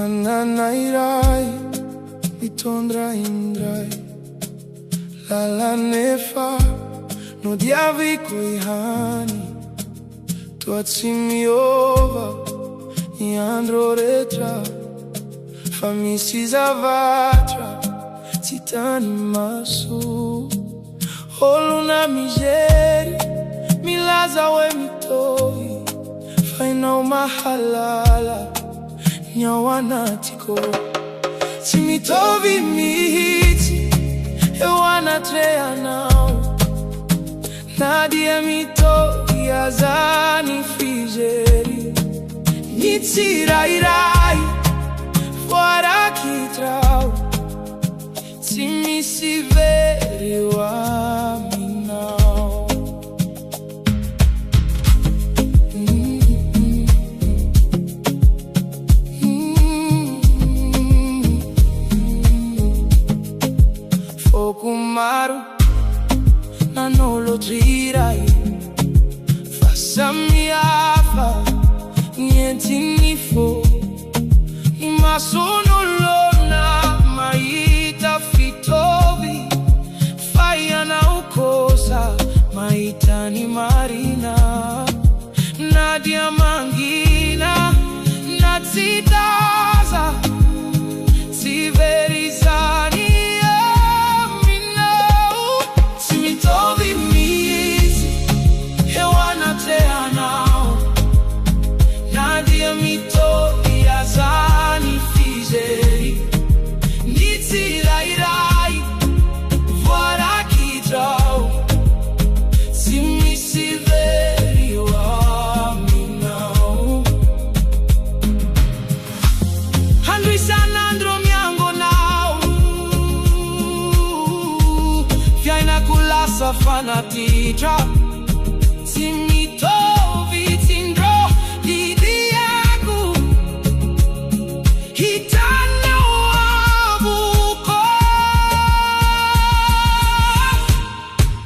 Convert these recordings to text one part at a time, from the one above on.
Tanàna iray mitondra indray lalana efa nodiaviko ihany, toa tsy miova ny andro rehetra, fa misy zavatra tsy tany maso. Olona mijery milaza hoe mitovy, fa ianao mahalala ny ao anatiko. Tsy mitovy mihitsy eo anatrehanao, na dia mitovy aza ny fijery. Ny tsirairay voarakitrao, tsy misy very eo aminao. Foko maro nanolotriray, fa samihafa ny entiny fo. Ny mason'olona mahita fitovy, fa ianao kosa mahita ny marina. Na dia mangina na tsy daza, tsy very zany aminao. Tsy mitovy mihitsy eo anatrehanao, na dia mitovy aza ny fijery. Ny tsirairay voarakitrao, tsy misy very eo aminao. Andro isan'andro miangonao, fiainako lasa fanatitra. Tsy mitovy tsindro didiako, hitanao avokoa.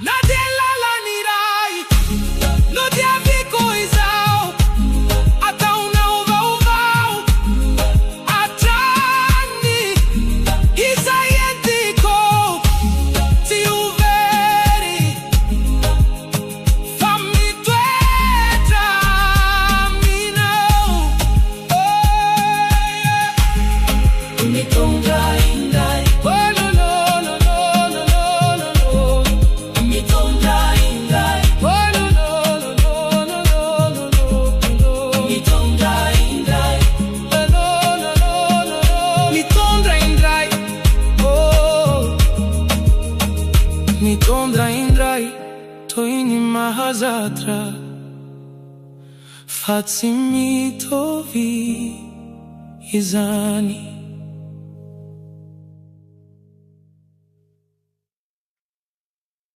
Na dia lalaniray nodiaviko izao, ataonao vaovao hatrany. Izay entiko tsy ho very, fa mitoetra aminao. Mitondra indray, oh no no no no no no no. Mitondra indray, oh no no no no no no no. Mitondra indray, oh no no no no. Mitondra indray, oh. Mitondra indray toy ny mahazatra, fa tsy mitovy izany.